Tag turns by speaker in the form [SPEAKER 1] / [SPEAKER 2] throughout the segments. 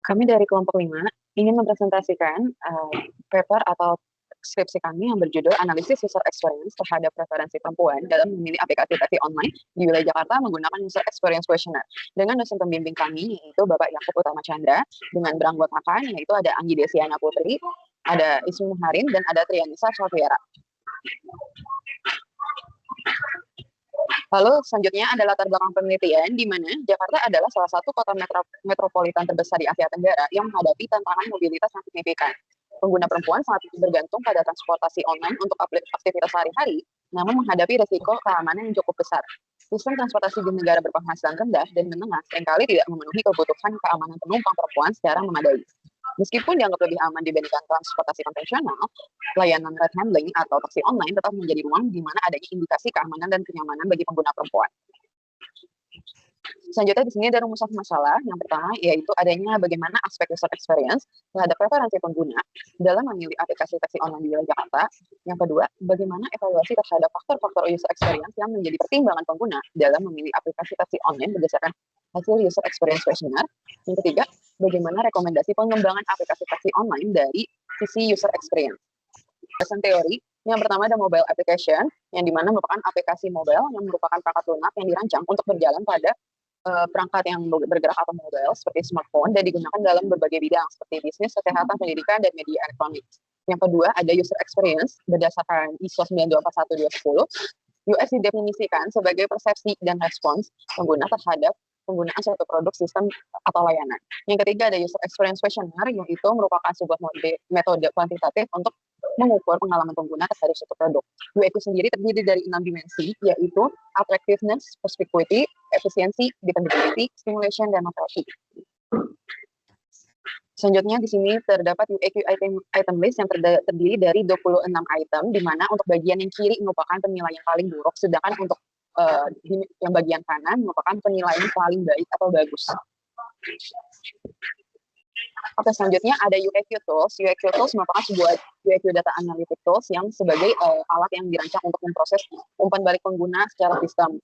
[SPEAKER 1] Kami dari kelompok 5 ingin mempresentasikan paper atau skripsi kami yang berjudul Analisis User Experience terhadap preferensi perempuan dalam memilih aplikasi taksi online di wilayah Jakarta menggunakan User Experience Questionnaire. Dengan dosen pembimbing kami, yaitu Bapak Yakub Utama Chandra, dengan beranggotakan yaitu ada Anggi Desiana Putri, ada Ismi Muharin, dan ada Trianisa Shalviera. Lalu selanjutnya ada latar belakang penelitian di mana Jakarta adalah salah satu kota metropolitan terbesar di Asia Tenggara yang menghadapi tantangan mobilitas yang signifikan. Pengguna perempuan sangat bergantung pada transportasi online untuk aktivitas sehari-hari, namun menghadapi risiko keamanan yang cukup besar. Sistem transportasi di negara berpenghasilan rendah dan menengah seringkali tidak memenuhi kebutuhan keamanan penumpang perempuan secara memadai. Meskipun dianggap lebih aman dibandingkan transportasi konvensional, layanan ride handling atau taksi online tetap menjadi ruang di mana adanya indikasi keamanan dan kenyamanan bagi pengguna perempuan. Selanjutnya di sini ada rumusan masalah. Yang pertama yaitu adanya bagaimana aspek user experience terhadap preferensi pengguna dalam memilih aplikasi taksi online di wilayah Jakarta. Yang kedua, bagaimana evaluasi terhadap faktor-faktor user experience yang menjadi pertimbangan pengguna dalam memilih aplikasi taksi online berdasarkan hasil user experience questionnaire. Yang ketiga, bagaimana rekomendasi pengembangan aplikasi taksi online dari sisi user experience. Dasar teori, yang pertama ada mobile application, yang dimana merupakan aplikasi mobile yang merupakan perangkat lunak yang dirancang untuk berjalan pada perangkat yang bergerak atau mobile seperti smartphone dan digunakan dalam berbagai bidang seperti bisnis, kesehatan, pendidikan, dan media elektronik. Yang kedua ada user experience berdasarkan ISO 9241-2010. US didefinisikan sebagai persepsi dan respons pengguna terhadap penggunaan suatu produk, sistem, atau layanan. Yang ketiga ada user experience questionnaire, yaitu merupakan sebuah metode kuantitatif untuk mengukur pengalaman pengguna terhadap suatu produk. UX sendiri terdiri dari 6 dimensi, yaitu attractiveness, perspicuity, efisiensi, dependability, stimulation, dan novelty. Selanjutnya di sini terdapat UAQ item list yang terdiri dari 26 item, di mana untuk bagian yang kiri merupakan penilaian paling buruk, sedangkan untuk yang bagian kanan merupakan penilaian paling baik atau bagus. Oke, selanjutnya ada UAQ Tools. UAQ Tools merupakan sebuah UAQ data analytic tools yang sebagai alat yang dirancang untuk memproses umpan balik pengguna secara sistem.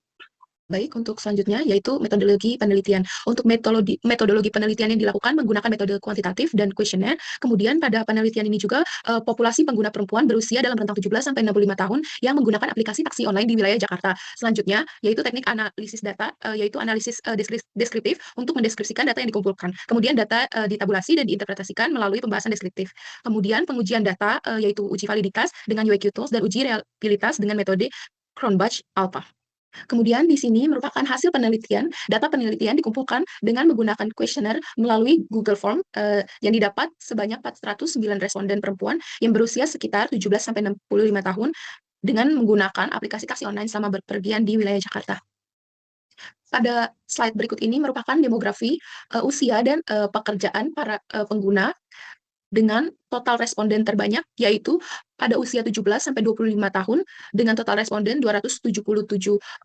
[SPEAKER 2] Baik, untuk selanjutnya yaitu metodologi penelitian. Untuk metodologi penelitian yang dilakukan menggunakan metode kuantitatif dan kuesioner. Kemudian pada penelitian ini juga populasi pengguna perempuan berusia dalam rentang 17 sampai 65 tahun yang menggunakan aplikasi taksi online di wilayah Jakarta. Selanjutnya yaitu teknik analisis data, yaitu analisis deskriptif untuk mendeskripsikan data yang dikumpulkan. Kemudian data ditabulasi dan diinterpretasikan melalui pembahasan deskriptif. Kemudian pengujian data yaitu uji validitas dengan UAQ tools dan uji reliabilitas dengan metode Cronbach Alpha. Kemudian di sini merupakan hasil penelitian, data penelitian dikumpulkan dengan menggunakan kuesioner melalui Google Form yang didapat sebanyak 409 responden perempuan yang berusia sekitar 17 sampai 65 tahun dengan menggunakan aplikasi taksi online selama berpergian di wilayah Jakarta. Pada slide berikut ini merupakan demografi usia dan pekerjaan para pengguna dengan total responden terbanyak, yaitu pada usia 17 sampai 25 tahun, dengan total responden 277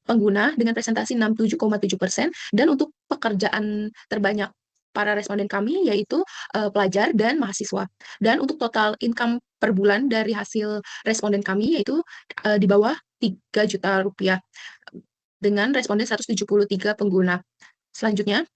[SPEAKER 2] pengguna, dengan presentasi 67,7%, dan untuk pekerjaan terbanyak para responden kami, yaitu pelajar dan mahasiswa. Dan untuk total income per bulan dari hasil responden kami, yaitu di bawah 3 juta rupiah, dengan responden 173 pengguna. Selanjutnya,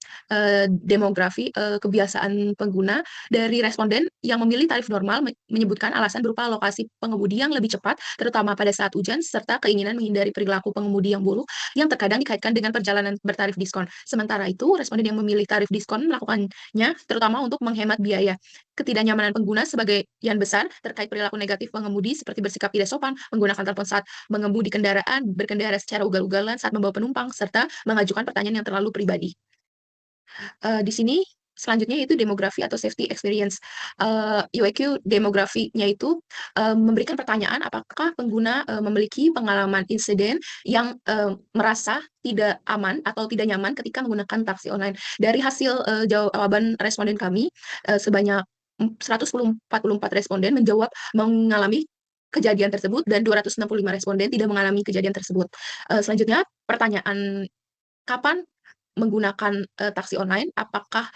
[SPEAKER 2] demografi kebiasaan pengguna dari responden yang memilih tarif normal menyebutkan alasan berupa lokasi pengemudi yang lebih cepat, terutama pada saat hujan, serta keinginan menghindari perilaku pengemudi yang buruk yang terkadang dikaitkan dengan perjalanan bertarif diskon. Sementara itu, responden yang memilih tarif diskon melakukannya terutama untuk menghemat biaya. Ketidaknyamanan pengguna sebagian besar terkait perilaku negatif pengemudi seperti bersikap tidak sopan, menggunakan telepon saat mengemudi kendaraan, berkendara secara ugal-ugalan saat membawa penumpang, serta mengajukan pertanyaan yang terlalu pribadi. Di sini selanjutnya yaitu demografi atau safety experience. UIQ demografinya itu memberikan pertanyaan apakah pengguna memiliki pengalaman insiden yang merasa tidak aman atau tidak nyaman ketika menggunakan taksi online. Dari hasil jawaban responden kami, sebanyak 144 responden menjawab mengalami kejadian tersebut dan 265 responden tidak mengalami kejadian tersebut. Selanjutnya pertanyaan, kapan menggunakan taksi online, apakah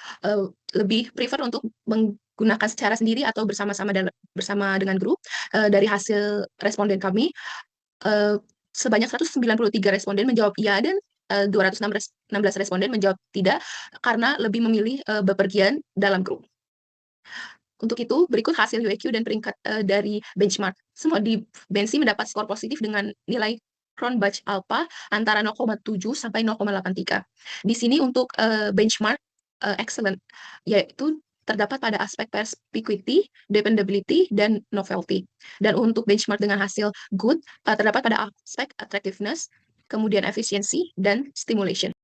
[SPEAKER 2] lebih prefer untuk menggunakan secara sendiri atau bersama-sama bersama dengan grup. Dari hasil responden kami, sebanyak 193 responden menjawab iya dan 216 responden menjawab tidak karena lebih memilih bepergian dalam grup. Untuk itu, berikut hasil UIQ dan peringkat dari benchmark. Semua di Bensi mendapat skor positif dengan nilai Cronbach Alpha antara 0,7 sampai 0,83. Di sini untuk benchmark excellent, yaitu terdapat pada aspek perspicuity, dependability, dan novelty. Dan untuk benchmark dengan hasil good, terdapat pada aspek attractiveness, kemudian efisiensi, dan stimulation.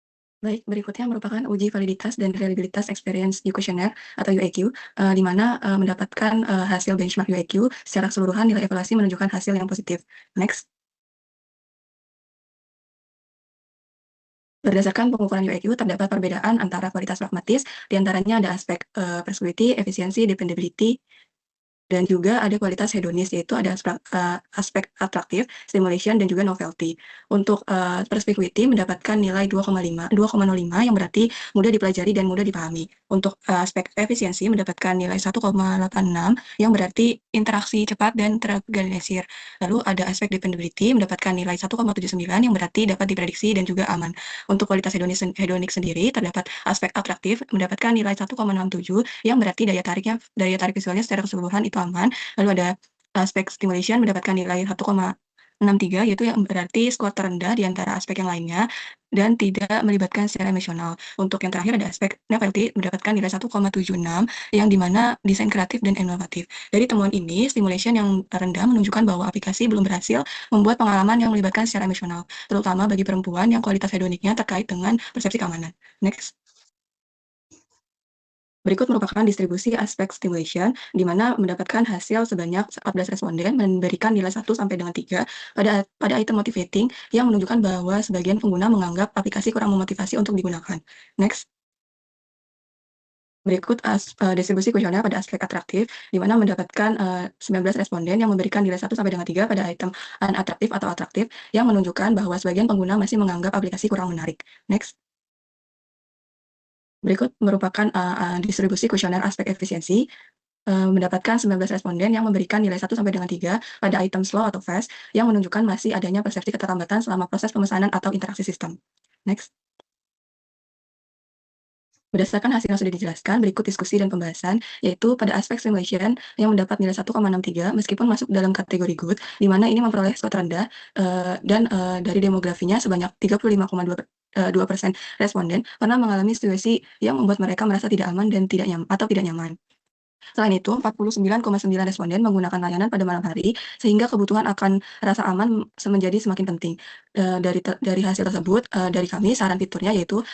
[SPEAKER 2] Baik, berikutnya merupakan uji validitas dan reliabilitas experience questionnaire atau UIQ, di mana mendapatkan hasil benchmark UIQ secara keseluruhan nilai evaluasi menunjukkan hasil yang positif. Next. Berdasarkan pengukuran UIQ, terdapat perbedaan antara kualitas pragmatis, diantaranya ada aspek persuasive, efisiensi, dependability, dan juga ada kualitas hedonis, yaitu ada aspek atraktif, stimulation, dan juga novelty. Untuk perspicuity mendapatkan nilai 2,05 yang berarti mudah dipelajari dan mudah dipahami. Untuk aspek efisiensi mendapatkan nilai 1,86 yang berarti interaksi cepat dan terorganisir. Lalu ada aspek dependability mendapatkan nilai 1,79 yang berarti dapat diprediksi dan juga aman. Untuk kualitas hedonik sendiri terdapat aspek atraktif mendapatkan nilai 1,67 yang berarti daya tarik visualnya secara keseluruhan itu aman. Lalu ada aspek stimulation mendapatkan nilai 1,63 yaitu yang berarti skor terendah di antara aspek yang lainnya dan tidak melibatkan secara emosional. Untuk yang terakhir ada aspek novelty mendapatkan nilai 1,76 yang dimana desain kreatif dan inovatif. Dari temuan ini, stimulation yang rendah menunjukkan bahwa aplikasi belum berhasil membuat pengalaman yang melibatkan secara emosional, terutama bagi perempuan yang kualitas hedoniknya terkait dengan persepsi keamanan. Next. Berikut merupakan distribusi aspek stimulation, di mana mendapatkan hasil sebanyak 14 responden memberikan nilai 1 sampai dengan 3 pada item motivating yang menunjukkan bahwa sebagian pengguna menganggap aplikasi kurang memotivasi untuk digunakan. Next. Berikut distribusi kuesioner pada aspek atraktif, di mana mendapatkan 19 responden yang memberikan nilai 1 sampai dengan 3 pada item unatraktif atau atraktif, yang menunjukkan bahwa sebagian pengguna masih menganggap aplikasi kurang menarik. Next. Berikut merupakan distribusi kuesioner aspek efisiensi, mendapatkan 19 responden yang memberikan nilai 1 sampai dengan 3 pada item slow atau fast, yang menunjukkan masih adanya persepsi keterlambatan selama proses pemesanan atau interaksi sistem. Next. Berdasarkan hasil yang sudah dijelaskan, berikut diskusi dan pembahasan, yaitu pada aspek simulation yang mendapat nilai 1,63 meskipun masuk dalam kategori good, di mana ini memperoleh skor terendah, dan dari demografinya sebanyak 35,2% responden pernah mengalami situasi yang membuat mereka merasa tidak aman dan tidak nyaman. Selain itu, 49,9 responden menggunakan layanan pada malam hari, sehingga kebutuhan akan rasa aman menjadi semakin penting. Dari hasil tersebut, dari kami, saran fiturnya yaitu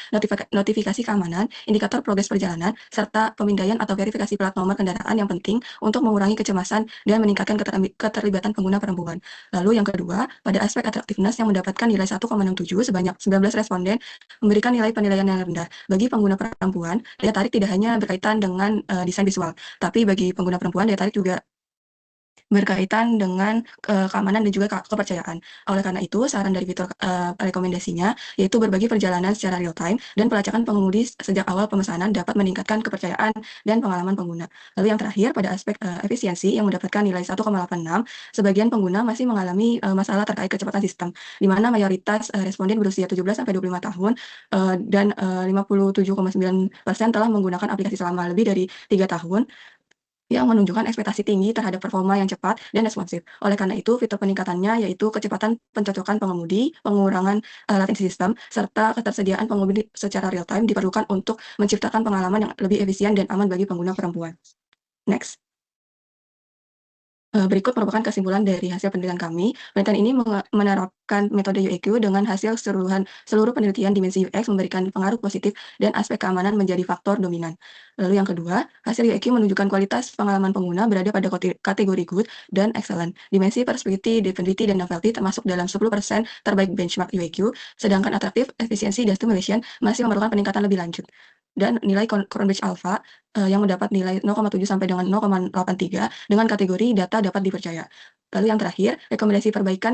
[SPEAKER 2] notifikasi keamanan, indikator progres perjalanan, serta pemindaian atau verifikasi plat nomor kendaraan yang penting untuk mengurangi kecemasan dan meningkatkan keterlibatan pengguna perempuan. Lalu yang kedua, pada aspek atraktivitas yang mendapatkan nilai 1,67, sebanyak 19 responden memberikan nilai penilaian yang rendah. Bagi pengguna perempuan, daya tarik tidak hanya berkaitan dengan desain visual, tapi bagi pengguna perempuan, daya tarik juga berkaitan dengan keamanan dan juga kepercayaan. Oleh karena itu, saran dari fitur rekomendasinya yaitu berbagi perjalanan secara real time dan pelacakan pengemudi sejak awal pemesanan dapat meningkatkan kepercayaan dan pengalaman pengguna. Lalu yang terakhir, pada aspek efisiensi yang mendapatkan nilai 1,86, sebagian pengguna masih mengalami masalah terkait kecepatan sistem, di mana mayoritas responden berusia 17-25 tahun dan 57,9% telah menggunakan aplikasi selama lebih dari 3 tahun, yang menunjukkan ekspektasi tinggi terhadap performa yang cepat dan responsif. Oleh karena itu, fitur peningkatannya yaitu kecepatan pencocokan pengemudi, pengurangan latensi sistem, serta ketersediaan pengemudi secara real time diperlukan untuk menciptakan pengalaman yang lebih efisien dan aman bagi pengguna perempuan. Next. Berikut merupakan kesimpulan dari hasil penelitian kami. Penelitian ini menerapkan metode UIQ dengan hasil seluruh penelitian dimensi UX memberikan pengaruh positif dan aspek keamanan menjadi faktor dominan. Lalu yang kedua, hasil UIQ menunjukkan kualitas pengalaman pengguna berada pada kategori good dan excellent. Dimensi perspective, dependability, dan novelty termasuk dalam 10% terbaik benchmark UIQ, sedangkan atraktif, efisiensi, dan stimulation masih memerlukan peningkatan lebih lanjut. Dan nilai Cronbach Alpha yang mendapat nilai 0,7 sampai dengan 0,83 dengan kategori data dapat dipercaya. Lalu yang terakhir, rekomendasi perbaikan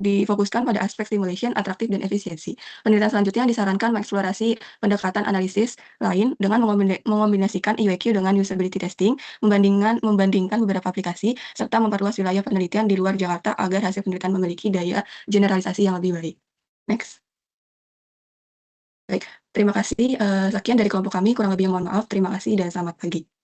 [SPEAKER 2] difokuskan pada aspek stimulation, atraktif, dan efisiensi. Penelitian selanjutnya disarankan mengeksplorasi pendekatan analisis lain dengan mengombinasikan UIQ dengan usability testing, membandingkan beberapa aplikasi, serta memperluas wilayah penelitian di luar Jakarta agar hasil penelitian memiliki daya generalisasi yang lebih baik. Next. Baik, terima kasih. Sekian dari kelompok kami, kurang lebih mohon maaf. Terima kasih dan selamat pagi.